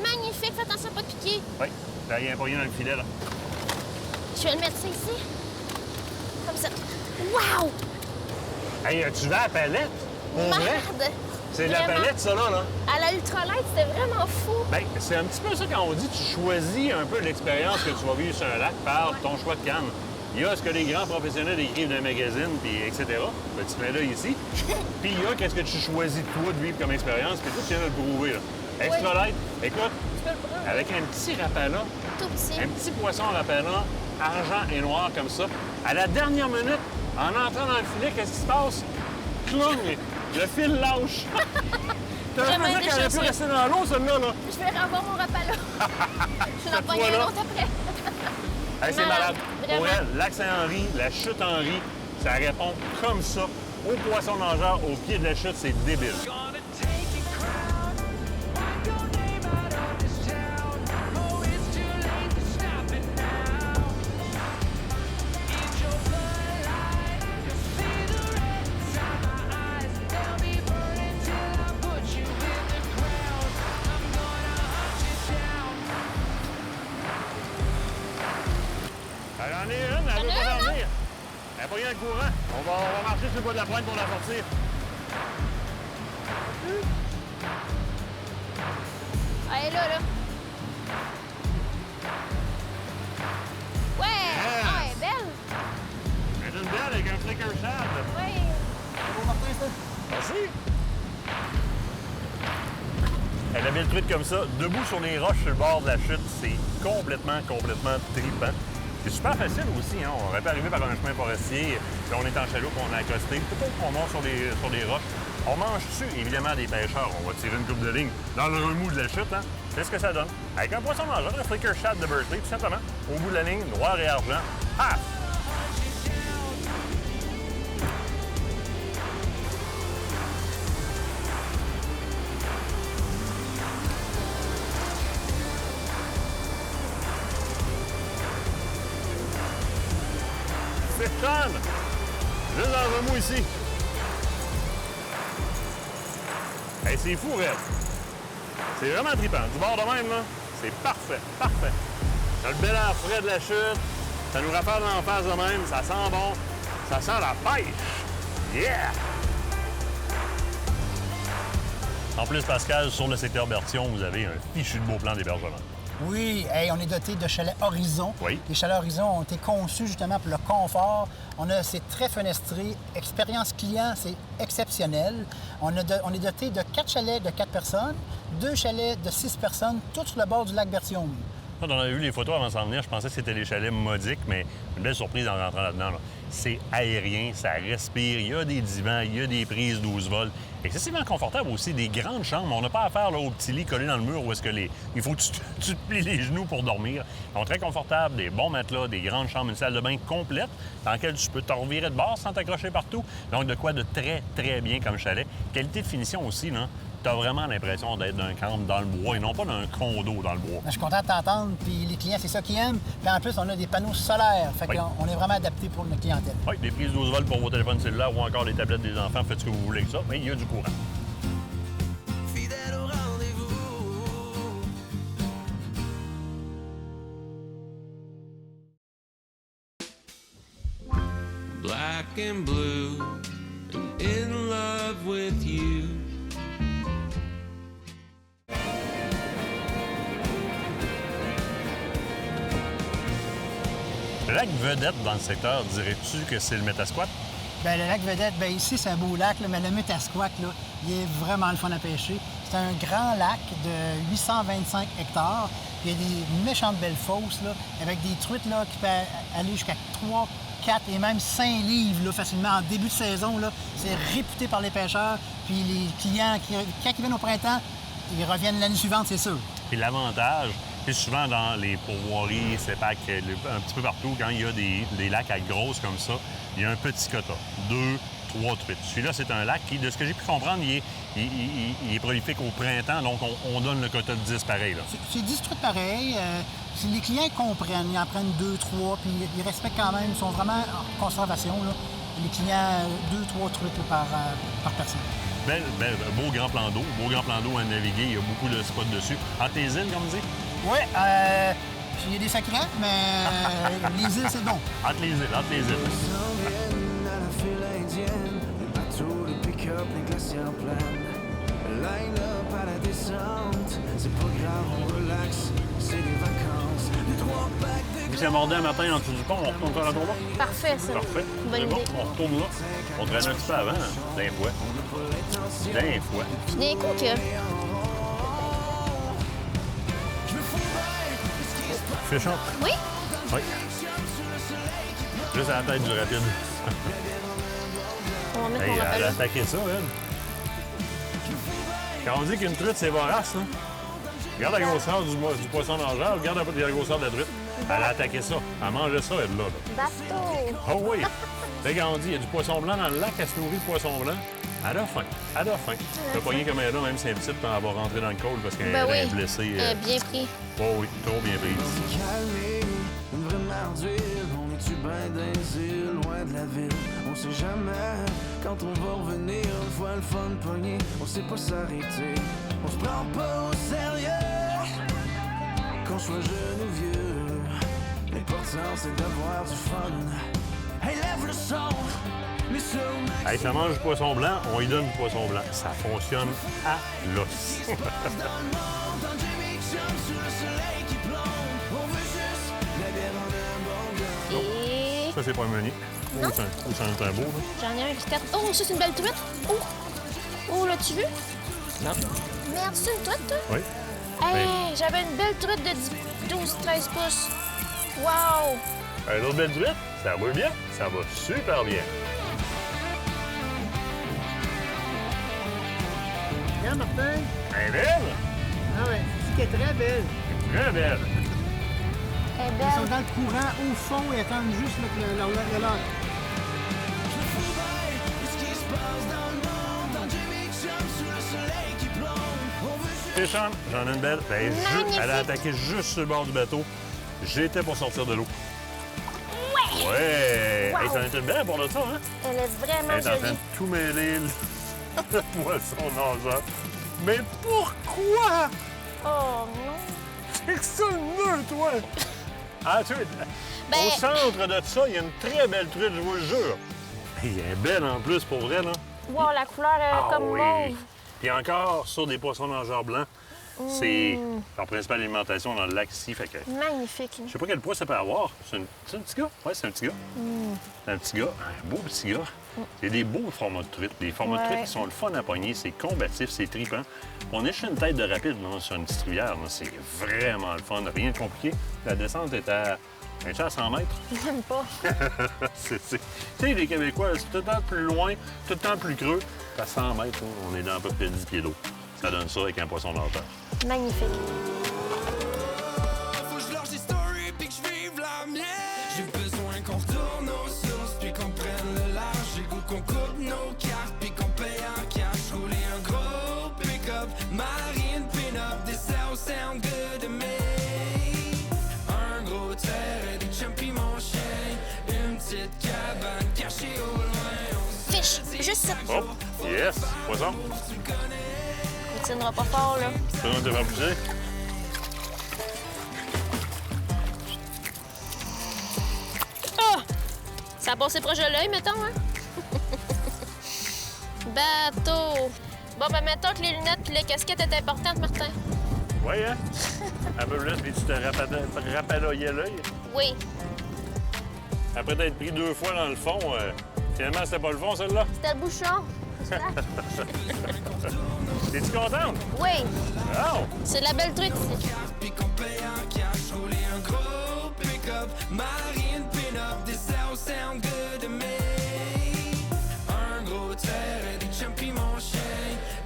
Magnifique, fais attention à pas te piquer. Oui, là, il y a un poignet dans le filet, là. Je vais le mettre ça ici. Comme ça. Wow! Hey, tu vas à la palette? Pour vrai? Merde! C'est de la Vraiment. palette, ça, là? À la ultralight, c'était vraiment fou. Bien, c'est un petit peu ça quand on dit tu choisis un peu l'expérience que tu vas vivre sur un lac par ton choix de canne. Il y a ce que les grands professionnels écrivent dans un magazine, puis etc. Petit clin d'œil ici. Puis il y a qu'est-ce que tu choisis toi de vivre comme expérience, puis toi, tu viens de le prouver, là. Extra light, écoute, avec un petit rapala, Tout petit. un petit poisson rapala, argent et noir comme ça, à la dernière minute, en entrant dans le filet, qu'est-ce qui se passe? Clong! Le fil lâche! T'as Vraiment l'impression qu'elle aurait pu déchiré. rester dans l'eau, celle-là, là! Je vais revoir mon rapala. Je vais en pogner fois-là. un autre après. Hey, c'est Malade, malade. Pour vraiment. elle, lac Saint-Henri, la chute Henri, ça répond comme ça au poisson nageur au pied de la chute. C'est débile. Elle en est une, elle veut pas en a dormir. Elle n'a pas rien de courant. On va marcher sur le bout de la pointe pour la sortir. Ah, elle est là, là. Ouais! Yes. Ah, elle est belle. Elle est une belle avec un flicker shad. Oui. Merci. Elle a mis le truc comme ça, debout sur les roches sur le bord de la chute. C'est complètement trippant. C'est super facile aussi, hein? On aurait pu arriver par un chemin forestier, puis on est en chaloupe, on est accosté. Plutôt qu'on monte sur des roches. On mange dessus, évidemment, des pêcheurs. On va tirer une coupe de ligne dans le remous de la chute, hein? C'est ce que ça donne. Avec un poisson mangeur, un flicker shad de Berkeley, tout simplement. Au bout de la ligne, noir et argent. Paf! C'est fun! Juste dans le remous ici. Hey, c'est fou, Red. C'est vraiment trippant. Du bord de même, là, c'est parfait, parfait. T'as le bel air frais de la chute. Ça nous rafale en face de même. Ça sent bon. Ça sent la pêche. Yeah! En plus, Pascal, sur le secteur Bertillon, vous avez un fichu de beau plan d'hébergement. Oui, hey, on est doté de chalets Horizon. Oui. Les chalets Horizon ont été conçus justement pour le confort. C'est très fenestré. Expérience client, c'est exceptionnel. On est doté de 4 chalets de 4 personnes, 2 chalets de 6 personnes, tous sur le bord du lac Bertillon. Quand on avait vu les photos avant de s'en venir, je pensais que c'était les chalets modiques, mais une belle surprise en rentrant là-dedans. Là. C'est aérien, ça respire, il y a des divans, il y a des prises 12 volts. Excessivement confortable aussi, des grandes chambres. On n'a pas affaire là, au petit lit collé dans le mur où est-ce que il faut que tu te plies les genoux pour dormir. Donc très confortable, des bons matelas, des grandes chambres, une salle de bain complète dans laquelle tu peux te revirer de bord sans t'accrocher partout. Donc de quoi de très, très bien comme chalet. Qualité de finition aussi, là. t'as vraiment l'impression d'être d'un camp dans le bois et non pas d'un condo dans le bois. Je suis content de t'entendre, puis les clients, c'est ça qu'ils aiment. Puis en plus, on a des panneaux solaires, fait Oui. qu'on est vraiment adapté pour notre clientèle. Oui, des prises 12 volts pour vos téléphones cellulaires ou encore les tablettes des enfants, faites ce que vous voulez avec ça, mais il y a du courant. Fidèle au rendez-vous. Black and blue, and in love with you. Le lac vedette dans le secteur, dirais-tu que c'est le Métasquat? Bien, le lac Vedette, bien, ici, c'est un beau lac, là, mais le Métasquat, là, il est vraiment le fun à pêcher. C'est un grand lac de 825 hectares. Puis il y a des méchantes belles fosses, là, avec des truites là, qui peuvent aller jusqu'à 3, 4 et même 5 livres là, facilement en début de saison. Là. C'est réputé par les pêcheurs. Puis les clients, quand ils viennent au printemps, ils reviennent l'année suivante, c'est sûr. Puis l'avantage, c'est souvent dans les pourvoiries, CEPAC, un petit peu partout, quand il y a des lacs à grosses comme ça, il y a un petit quota, 2, 3 truites. Celui-là, c'est un lac qui, de ce que j'ai pu comprendre, il est prolifique au printemps, donc on donne le quota de 10 pareil. Là. C'est 10 truites pareilles. Si les clients comprennent, ils en prennent 2, 3, puis ils respectent quand même, ils sont vraiment en conservation. Là. Les clients, 2, 3 truites là, par personne. Beau grand plan d'eau à naviguer, il y a beaucoup de spots dessus. Entre les îles, comme on dit? Oui, il y a des sacrants, mais les îles, c'est bon. Entre les îles. S'en à la file indienne, le bateau, les pick-up, les glacières pleines. Line-up à la descente, c'est pas grave, on relaxe, c'est des vacances. Les 3 packs de Puis c'est mordé un matin en dessous du pont, on retourne faire un tour là? Parfait, ça. Parfait. Bonne C'est bon, idée. on retourne là. On traîne un petit peu avant, d'un fois. D'un fois. Puis d'un coup que... Fichon. Oui? Oui. Juste à la tête du rapide. On va mettre Hey, mon elle a appel. attaqué ça, elle. Quand on dit qu'une truite, c'est vorace, hein? Regarde la grosseur du poisson nageur, regarde un peu la grosseur de la truite. Elle a attaqué ça. Elle mangeait ça, elle, là. Bateau! Oh oui! Là, quand on dit, il y a du poisson blanc dans le lac, elle se nourrit de poisson blanc. Elle a faim. Elle a faim. Tu peux pogner comme elle est là, même si elle est petite, puis elle va rentrer dans le col parce qu'elle Ben est oui. blessée. Bien pris. Oh oui, trop bien prise. calmer, une vraie marre d'huile. On est-tu ben des îles, loin de la ville? On sait jamais quand on va revenir. Une fois le fun pogné, on sait pas s'arrêter. On se prend pas au sérieux, qu'on soit jeune ou vieux. L'important c'est d'avoir du fun. Hey, lève le son, mais ça Hey, ça mange du poisson blanc, on lui donne du poisson blanc. Ça fonctionne à l'os. dans le monde, dans Jimmy Chum, sous le soleil qui plombe. On veut juste la bière en un bon gars. Et... Ça, c'est pas un meunier. Non. C'est un beau, là. J'en ai un qui tape. Oh, ça, c'est une belle truite. Oh! Oh, l'as-tu vu? Non. Merde, c'est une truite, toi? Oui. Hey, j'avais une belle truite de 12-13 pouces. Wow! Un autre belle truite, ça va bien. Ça va super bien. Regarde, Martin. Elle est belle. Ah ouais, c'est qui est très belle. Très belle. Elle est Ils sont belle. dans le courant, au fond, et attendent juste là, que le lac. Fichon, j'en ai une belle. Ben, Magnifique. elle a attaqué juste sur le bord du bateau. J'étais pour sortir de l'eau. Ouais! Wow. Hey, t'en es une belle pour de ça, hein? Elle est vraiment Elle est en train jolie. de tout mêler, le poisson nageant. Mais pourquoi? Oh non! C'est que ça le veut, toi! Ah, tu sais, Ben- au centre de ça, il y a une très belle truite, je vous le jure. Elle est belle en plus, pour vrai, là. Wow, la couleur est comme mauve. Puis encore, sur des poissons nageurs blancs, c'est leur principale alimentation dans le lac ici. Fait que Magnifique. je sais pas quel poids ça peut avoir. C'est un petit gars? Oui, c'est un petit gars. C'est un petit gars, un beau petit gars. C'est des beaux formats de truite. Des formats de truite qui sont le fun à pogner. C'est combatif, c'est trippant. On est chez une tête de rapide là, sur une petite rivière. là. C'est vraiment le fun. Rien de compliqué. La descente est à 100 mètres. J'aime pas. Tu sais, les Québécois, c'est tout le temps plus loin, tout le temps plus creux. À 100 mètres, là, on est dans à peu près 10 pieds d'eau. Ça donne ça avec un poisson nageur. Magnifique. Faut que je lâche des stories puis que je vive la mienne. J'ai besoin qu'on retourne aux sources puis qu'on prenne le large. J'ai le goût qu'on coupe nos cartes puis qu'on paye en cash. Rouler un gros pick-up perche. Juste ça. Oh, yes! Poisson. Il tiendra pas fort, là. Tu vas te faire pousser? Ah! Ça a passé proche de l'œil, mettons, hein? Bateau. Bon, ben, mettons que les lunettes puis les casquettes étaient importantes, Martin. Oui, hein? Un peu plus, puis tu te rapaloyais l'œil. Oui. Après t'être pris 2 fois dans le fond, finalement, c'était pas le fond, celle-là? C'était le bouchon. Es-tu contente? Oui. Oh! C'est de la belle truite, ici. Puis qu'on paye en cash, rouler un gros pick-up, marine pin-up, des sound good to me. Un gros terre et des chumpies, mon chien.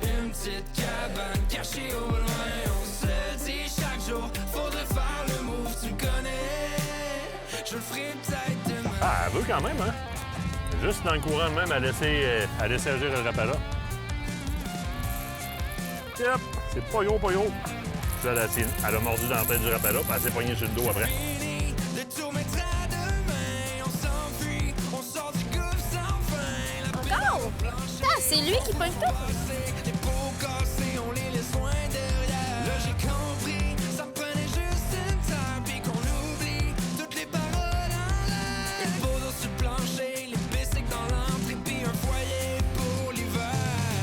Une petite cabane cachée au loin. On se le dit chaque jour, faudrait faire le move, tu me connais. Je le ferai peut-être demain. Ah, elle veut quand même, hein? Juste dans le courant de même, à laisser agir le rapala. Yep, c'est pas yo, pas yo. Elle a mordu dans la tête du rapala, puis elle s'est poignée sur le dos après. Le tour mettra demain, on s'enfuit, on sort du gouffre sans fin. La Encore? Ah, c'est lui qui pogne tout. les pots cassés, on les laisse loin derrière. Là j'ai compris, ça me prenait juste une terre, puis qu'on oublie toutes les paroles en l'air. Les poteaux sur le plancher, les bicycles dans l'entrée, puis un foyer pour l'hiver.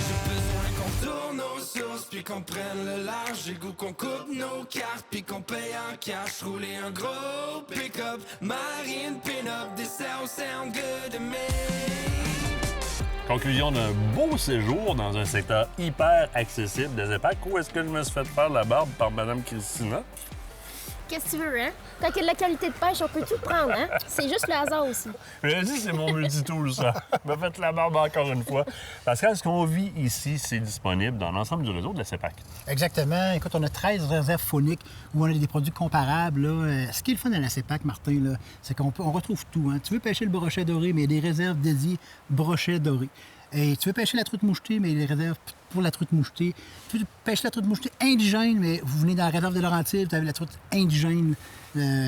J'ai besoin qu'on tourne aux sources, puis qu'on prenne le large. J'ai le goût qu'on coupe nos cartes, puis qu'on paye en cash. Rouler un gros pick-up, marine pin-up, des sound good to me. Conclusion d'un beau séjour dans un secteur hyper accessible des EPAC. Où est-ce que je me suis fait faire la barbe par Mme Christina? Qu'est-ce que tu veux, hein? Quand il y a de la qualité de pêche, on peut tout prendre, hein? C'est juste le hasard aussi. Je dis, c'est mon multitool, ça. Je me fait la barbe encore une fois. Parce que ce qu'on vit ici, c'est disponible dans l'ensemble du réseau de la CEPAC. Exactement. Écoute, on a 13 réserves fauniques où on a des produits comparables. Là. Ce qui est le fun à la CEPAC, Martin, là, c'est qu'on retrouve tout. Hein. Tu veux pêcher le brochet doré, mais il y a des réserves dédiées brochet doré. Et tu veux pêcher la truite mouchetée, mais il y a des réserves pour la truite mouchetée. Tu veux pêcher la truite mouchetée indigène, mais vous venez dans la réserve de Laurentides, vous avez la truite indigène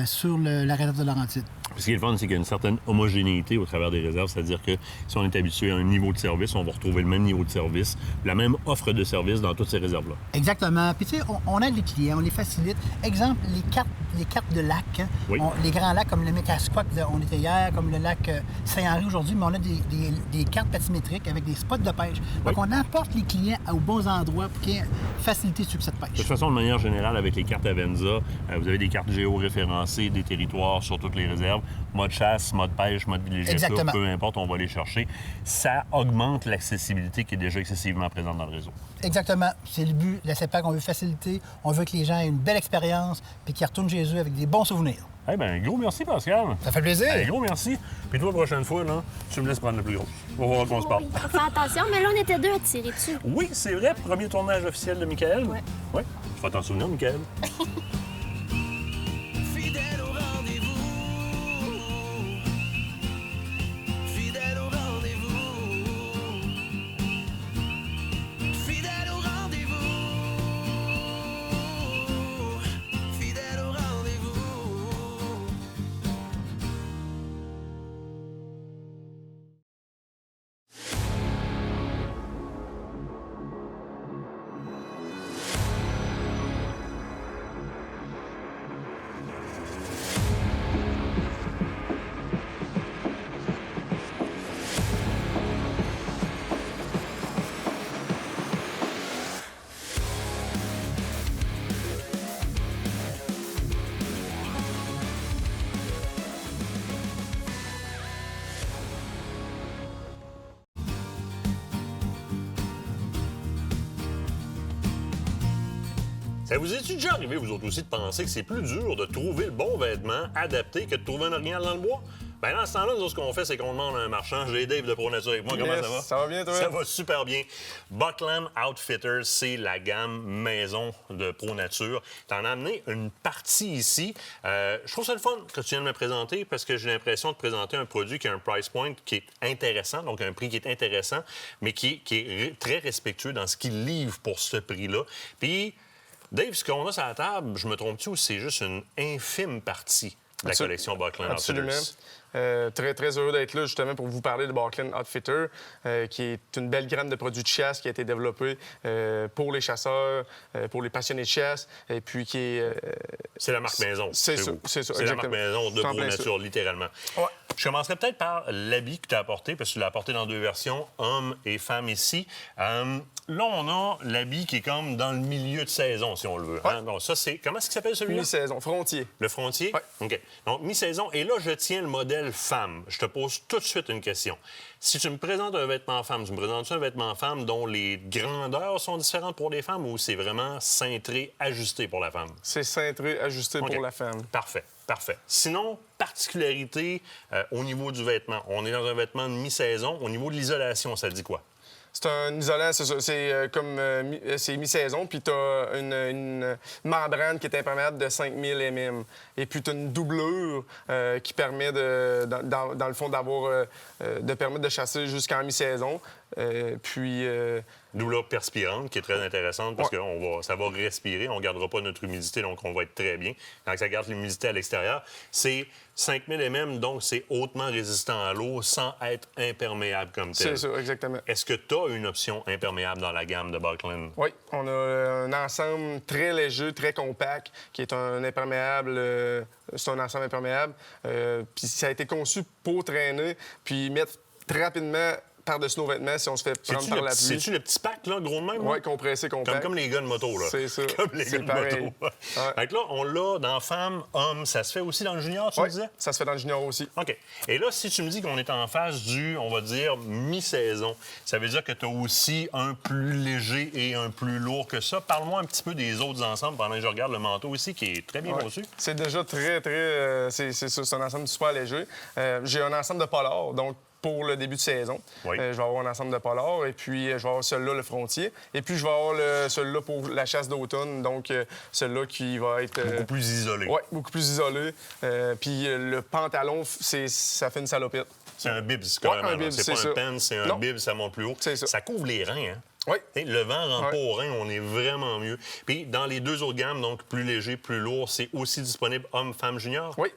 sur la réserve de Laurentides. Ce qui est le fun, c'est qu'il y a une certaine homogénéité au travers des réserves, c'est-à-dire que si on est habitué à un niveau de service, on va retrouver le même niveau de service, la même offre de service dans toutes ces réserves-là. Exactement. Puis tu sais, on aide les clients, on les facilite. Exemple, les cartes de lac. Hein. Oui. Les grands lacs comme le Mécasquak, on était hier, comme le lac Saint-Henri aujourd'hui, mais on a des cartes bathymétriques avec des spots de pêche. Donc on apporte les clients aux bons endroits pour qu'il y ait facilité sur cette pêche. De toute façon, de manière générale, avec les cartes Avenza, vous avez des cartes géoréférencées, des territoires sur toutes les réserves. Mode chasse, mode pêche, mode villégiature, peu importe, on va les chercher. Ça augmente l'accessibilité qui est déjà excessivement présente dans le réseau. Exactement. C'est le but de la CEPAC. On veut faciliter, on veut que les gens aient une belle expérience puis qu'ils retournent chez eux avec des bons souvenirs. Eh bien, gros merci, Pascal. Ça fait plaisir. Gros merci. Puis toi, la prochaine fois, là, tu me laisses prendre le plus gros. On va voir qu'on se parle. Oui, faut faire attention, mais là, on était 2 à tirer dessus. Oui, c'est vrai. Premier tournage officiel de Michael. Oui. Tu vas t'en souvenir, Michael. Fidèle au rendez-vous. Fidèle au rendez-vous. Fidèle au rendez-vous. Fidèle au rendez-vous. Ça vous est-tu déjà arrivé, vous autres aussi, de penser que c'est plus dur de trouver le bon vêtement adapté que de trouver un orignal dans le bois? Bien, dans ce temps-là, nous, ce qu'on fait, c'est qu'on demande à un marchand. J'ai Dave de Pro Nature avec moi. Comment ça va? Ça va bien, toi? Ça va super bien. Buckland Outfitters, c'est la gamme maison de Pro Nature. T'en as amené une partie ici. Je trouve ça le fun que tu viennes de me présenter parce que j'ai l'impression de présenter un produit qui a un price point qui est intéressant, donc un prix qui est intéressant, mais qui est très respectueux dans ce qu'il livre pour ce prix-là. Puis, Dave, ce qu'on a sur la table, je me trompe-tu ou c'est juste une infime partie de la collection Buckland Absolument. Outfitters. Très, très heureux d'être là, justement, pour vous parler de Buckland Outfitter, qui est une belle graine de produits de chasse qui a été développée pour les chasseurs, pour les passionnés de chasse, et puis qui est... C'est la marque maison. C'est ça, vous. c'est ça, C'est la marque exactement. maison de C'est en Beau plein Nature, littéralement. Ouais. Je commencerai peut-être par l'habit que tu as apporté, parce que tu l'as apporté dans 2 versions, homme et femme ici. Là, on a l'habit qui est comme dans le milieu de saison, si on le veut. Ouais. Hein? Donc, ça, c'est... Comment est-ce qu'il s'appelle celui-là? Mi-saison, frontier. Le frontier? Ouais. OK. Donc, mi-saison. Et là, je tiens le modèle femme. Je te pose tout de suite une question. Si tu me présentes un vêtement femme, tu me présentes un vêtement femme dont les grandeurs sont différentes pour les femmes ou c'est vraiment cintré, ajusté pour la femme? C'est cintré, ajusté OK. pour la femme. Parfait, parfait. Sinon, particularité au niveau du vêtement. On est dans un vêtement de mi-saison. Au niveau de l'isolation, ça dit quoi? C'est un isolant, c'est ça. C'est c'est mi-saison, puis tu as une membrane qui est imperméable de 5000 mm. Et puis tu as une doublure qui permet, dans le fond, de permettre de chasser jusqu'en mi-saison. Doublure perspirante, qui est très intéressante parce que ça va respirer. On ne gardera pas notre humidité, donc on va être très bien. Quand ça garde l'humidité à l'extérieur, c'est 5000 mm, donc c'est hautement résistant à l'eau sans être imperméable comme tel. C'est ça, exactement. Est-ce que tu as une option imperméable dans la gamme de Buckland? Oui, on a un ensemble très léger, très compact, qui est un imperméable. C'est un ensemble imperméable. Puis ça a été conçu pour traîner, puis mettre très rapidement par-dessus nos vêtements si on se fait prendre par la pluie. C'est-tu le petit pack, là, gros de même? Oui, compressé, compact. Comme les gars de moto, là. C'est ça. Comme les gars de pareil. moto. Ouais. Fait que là, on l'a dans femme, homme. Ça se fait aussi dans le junior, tu me disais? Ça se fait dans le junior aussi. OK. Et là, si tu me dis qu'on est en phase du, on va dire, mi-saison, ça veut dire que tu as aussi un plus léger et un plus lourd que ça. Parle-moi un petit peu des autres ensembles pendant que je regarde le manteau ici, qui est très bien conçu. C'est déjà très, très... c'est ça, c'est un ensemble super léger. J'ai un ensemble de polar, donc pour le début de saison. Oui. Je vais avoir un ensemble de polar, et puis je vais avoir celui-là, le frontier. Et puis je vais avoir celui-là pour la chasse d'automne, donc celui-là qui va être... Beaucoup plus isolé. Oui, beaucoup plus isolé. Puis le pantalon, ça fait une salopette. C'est un bibs, carrément. un bibs, c'est pas c'est un ça. pen, c'est un Non. bibs, ça monte plus haut. C'est ça. Ça couvre les reins, hein? Oui. T'sais, le vent rentre pas aux reins, on est vraiment mieux. Puis dans les 2 autres gammes, donc plus léger, plus lourd, c'est aussi disponible homme, femme, junior? Oui.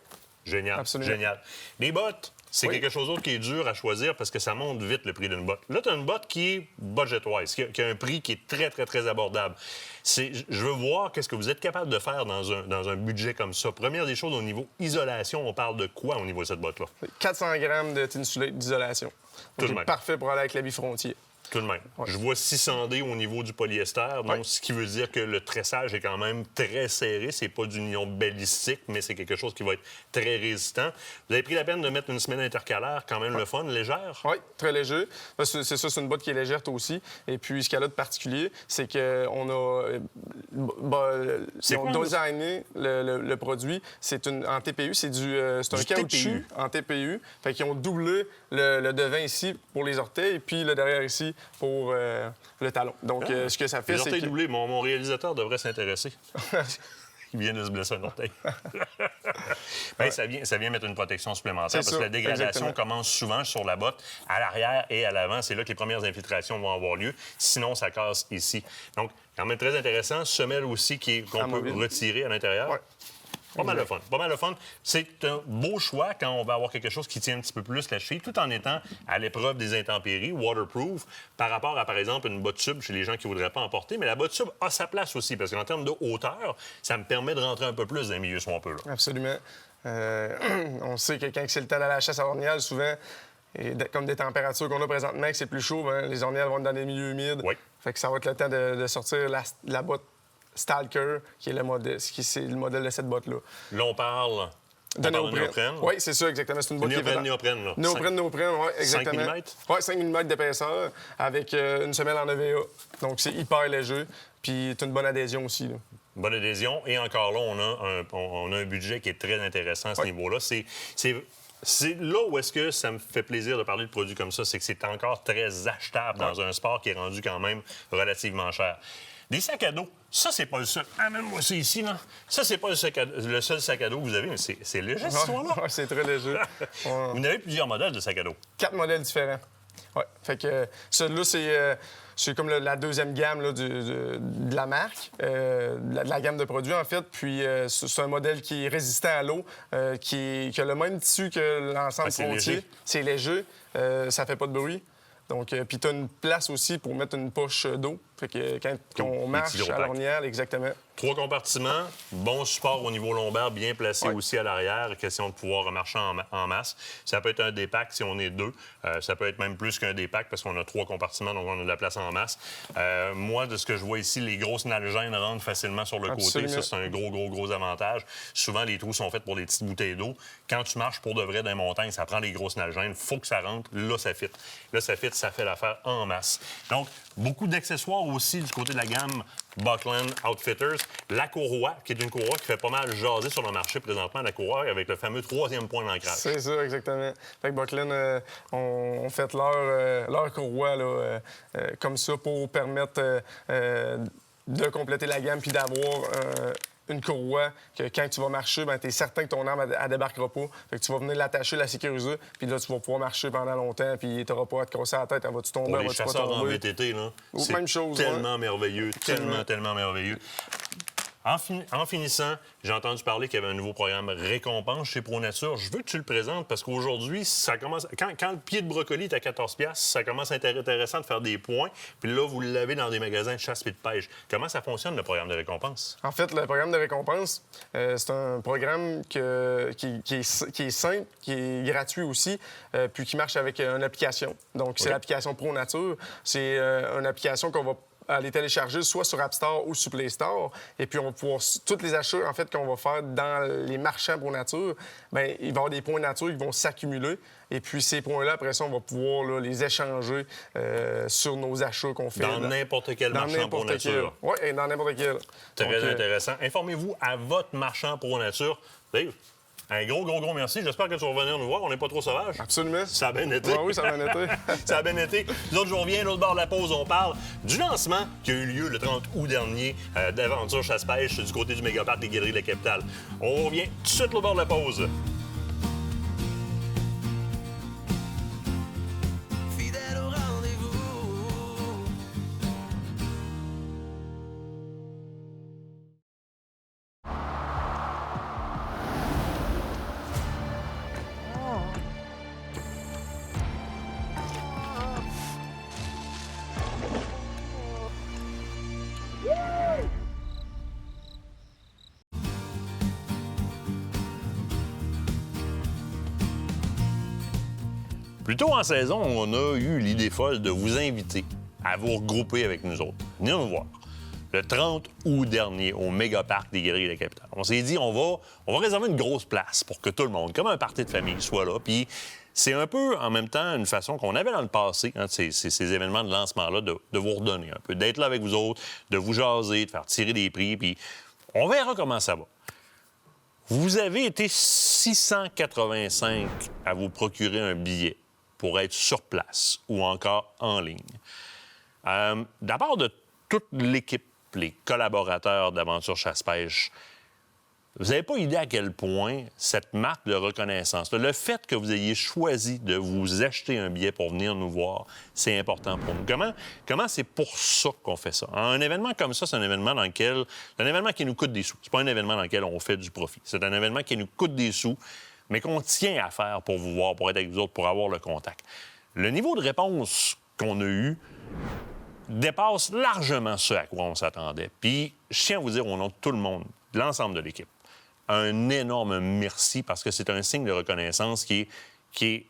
Génial, Absolument. génial. Les bottes, c'est Oui. quelque chose d'autre qui est dur à choisir parce que ça monte vite le prix d'une botte. Là, tu as une botte qui est budget-wise, qui a un prix qui est très, très, très abordable. Je veux voir qu'est-ce que vous êtes capable de faire dans un budget comme ça. Première des choses, au niveau isolation, on parle de quoi au niveau de cette botte-là? 400 grammes de tinsulate d'isolation. Tout de Donc, même. parfait pour aller avec l'habit frontier. Tout de même. Ouais. Je vois 600D au niveau du polyester, donc ce qui veut dire que le tressage est quand même très serré. C'est pas du nylon balistique, mais c'est quelque chose qui va être très résistant. Vous avez pris la peine de mettre une semelle intercalaire, quand même le fun, légère? Oui, très léger. C'est ça, c'est une botte qui est légère aussi. Et puis, ce qu'elle a de particulier, c'est qu'on a C'est quoi, designé le produit. C'est en TPU, c'est un caoutchouc TPU. en TPU. Fait qu'ils ont doublé le devant ici pour les orteils et puis le derrière ici pour le talon. Donc, ce que ça fait, Les c'est orteils que... doublés, mon réalisateur devrait s'intéresser. Il vient de se blesser un orteil. Bien, ça vient mettre une protection supplémentaire C'est parce ça, que la dégradation exactement. commence souvent sur la botte, à l'arrière et à l'avant. C'est là que les premières infiltrations vont avoir lieu. Sinon, ça casse ici. Donc, quand même très intéressant. Semelle aussi qu'on peut Amovible. retirer à l'intérieur. Ouais. Pas mal de fun. Pas mal de fun. C'est un beau choix quand on va avoir quelque chose qui tient un petit peu plus la cheville, tout en étant à l'épreuve des intempéries, waterproof, par rapport à, par exemple, une botte sub chez les gens qui ne voudraient pas en porter. Mais la botte sub a sa place aussi, parce qu'en termes de hauteur, ça me permet de rentrer un peu plus dans les milieux swampeux. Absolument. On sait que quand c'est le temps d'aller à la chasse à ornial, souvent, comme des températures qu'on a présentement, que c'est plus chaud, ben, les orniales vont être dans des milieux humides. Oui. Fait que ça va être le temps de sortir la botte Stalker, qui est le modèle de cette botte-là. Là, on parle De néoprène. Oui, c'est ça, exactement. C'est une botte qui est faite... Néoprène, là. Néoprène, oui, exactement. 5 mm? Oui, 5 mm d'épaisseur, avec une semelle en EVA. Donc, c'est hyper léger, puis c'est une bonne adhésion aussi, là. Bonne adhésion. Et encore là, on a un budget qui est très intéressant à ce niveau-là. C'est là où est-ce que ça me fait plaisir de parler de produits comme ça, c'est que c'est encore très achetable dans un sport qui est rendu quand même relativement cher. Des sacs à dos, ça, c'est pas le seul. Amène-moi ça ici, là. Ça, c'est pas le seul sac à dos que vous avez, mais c'est léger, cette histoire-là. Oui, c'est très léger. Vous avez plusieurs modèles de sacs à dos. 4 modèles différents. Oui. Fait que celui-là, c'est comme la deuxième gamme là, de la marque, de la gamme de produits, en fait. Puis c'est un modèle qui est résistant à l'eau, qui a le même tissu que l'ensemble frontier. C'est léger, ça fait pas de bruit. Donc, puis tu as une place aussi pour mettre une poche d'eau. Fait que quand on marche à l'ornière, exactement. 3 compartiments, bon support au niveau lombaire, bien placé aussi à l'arrière. Question de pouvoir marcher en masse. Ça peut être un dépack si on est 2. Ça peut être même plus qu'un dépack parce qu'on a 3 compartiments, donc on a de la place en masse. Moi, de ce que je vois ici, les grosses nalgènes rentrent facilement sur le côté. Ça, c'est un gros avantage. Souvent, les trous sont faits pour des petites bouteilles d'eau. Quand tu marches pour de vrai dans les montagnes, ça prend les grosses nalgènes. Faut que ça rentre. Là, ça fit. Là, ça fit, ça fait l'affaire en masse. Donc, beaucoup d'accessoires aussi du côté de la gamme Buckland Outfitters. La courroie, qui est une courroie qui fait pas mal jaser sur le marché présentement, la courroie avec le fameux 3e point d'ancrage. C'est ça, exactement. Fait que Buckland ont fait leur courroie là, comme ça pour permettre de compléter la gamme puis d'avoir une courroie que quand tu vas marcher, tu es certain que ton arme ne débarquera pas. Fait que tu vas venir l'attacher, la sécuriser, puis là, tu vas pouvoir marcher pendant longtemps, puis tu n'auras pas à te casser la tête. Va-tu tomber, pour les chasseurs en VTT, là, c'est même chose, tellement merveilleux, tellement merveilleux. En finissant, j'ai entendu parler qu'il y avait un nouveau programme récompense chez ProNature. Je veux que tu le présentes parce qu'aujourd'hui, ça commence. Quand le pied de brocoli est à 14$, ça commence à être intéressant de faire des points. Puis là, vous l'avez dans des magasins de chasse et de pêche. Comment ça fonctionne, le programme de récompense? En fait, le programme de récompense, c'est un programme qui est simple, qui est gratuit aussi, puis qui marche avec une application. Donc, c'est l'application ProNature. C'est une application qu'on va aller télécharger soit sur App Store ou sur Play Store. Et puis, on va pouvoir... Tous les achats, en fait, qu'on va faire dans les marchands ProNature, bien, il va y avoir des points nature qui vont s'accumuler. Et puis, ces points-là, après ça, on va pouvoir là, les échanger sur nos achats qu'on fait. Dans n'importe quel marchand ProNature. Oui, dans n'importe quel. Très intéressant. Informez-vous à votre marchand ProNature. Dave, un gros merci. J'espère que tu vas revenir nous voir. On n'est pas trop sauvages. Absolument. Ça a bien été. Oui, ça a bien été. Ça a bien été. Nous autres, je reviens, l'autre bord de la pause, on parle du lancement qui a eu lieu le 30 août dernier d'Aventure Chasse-Pêche du côté du mégaparc des Galeries de la Capitale. On revient tout de suite l'autre bord de la pause. Fidèle au rendez-vous. Plus tôt en saison, on a eu l'idée folle de vous inviter à vous regrouper avec nous autres. Venez nous voir. Le 30 août dernier, au mégaparc des Galeries de la Capitale. On s'est dit, on va réserver une grosse place pour que tout le monde, comme un party de famille, soit là. Puis c'est un peu, en même temps, une façon qu'on avait dans le passé, ces événements de lancement-là, de vous redonner un peu, d'être là avec vous autres, de vous jaser, de faire tirer des prix, puis on verra comment ça va. Vous avez été 685 à vous procurer un billet pour être sur place ou encore en ligne. D'abord, de toute l'équipe, les collaborateurs d'Aventure Chasse-Pêche, vous n'avez pas idée à quel point cette marque de reconnaissance, le fait que vous ayez choisi de vous acheter un billet pour venir nous voir, c'est important pour nous. Comment c'est pour ça qu'on fait ça? Un événement comme ça, c'est un événement dans lequel... C'est un événement qui nous coûte des sous. C'est pas un événement dans lequel on fait du profit. C'est un événement qui nous coûte des sous, mais qu'on tient à faire pour vous voir, pour être avec vous autres, pour avoir le contact. Le niveau de réponse qu'on a eu dépasse largement ce à quoi on s'attendait. Puis, je tiens à vous dire au nom de tout le monde, de l'ensemble de l'équipe, un énorme merci parce que c'est un signe de reconnaissance qui est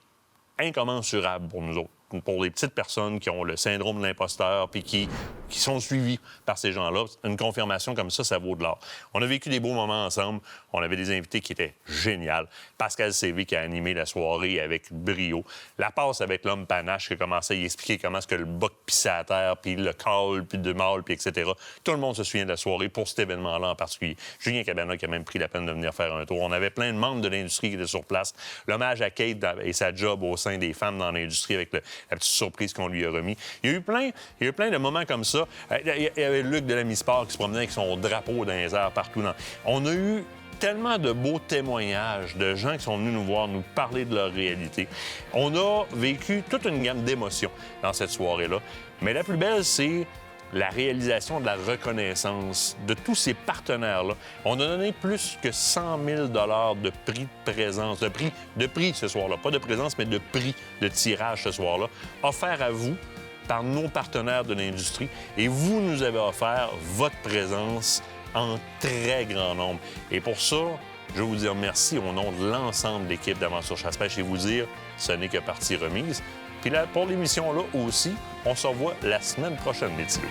incommensurable pour nous autres, pour les petites personnes qui ont le syndrome de l'imposteur puis qui sont suivies par ces gens-là. Une confirmation comme ça vaut de l'or. On a vécu des beaux moments ensemble. On avait des invités qui étaient géniaux. Pascal Sévé qui a animé la soirée avec brio. La passe avec l'homme panache qui a commencé à y expliquer comment est-ce que le boc pissait à terre, puis le call, puis de mâle, puis etc. Tout le monde se souvient de la soirée pour cet événement-là en particulier. Julien Cabana qui a même pris la peine de venir faire un tour. On avait plein de membres de l'industrie qui étaient sur place. L'hommage à Kate et sa job au sein des femmes dans l'industrie avec la petite surprise qu'on lui a remis. Il y a eu plein de moments comme ça. Il y avait Luc de la Mi-Sport qui se promenait avec son drapeau dans les airs partout. On a eu tellement de beaux témoignages de gens qui sont venus nous voir, nous parler de leur réalité. On a vécu toute une gamme d'émotions dans cette soirée-là. Mais la plus belle, c'est la réalisation de la reconnaissance de tous ces partenaires-là. On a donné plus que 100 000 de prix de présence, de prix ce soir-là. Pas de présence, mais de prix de tirage ce soir-là, offert à vous par nos partenaires de l'industrie. Et vous nous avez offert votre présence en très grand nombre. Et pour ça, je veux vous dire merci au nom de l'ensemble de l'équipe d'Aventure Chasse-Pêche et vous dire, ce n'est que partie remise. Puis là, pour l'émission-là aussi, on se revoit la semaine prochaine, les petits loups.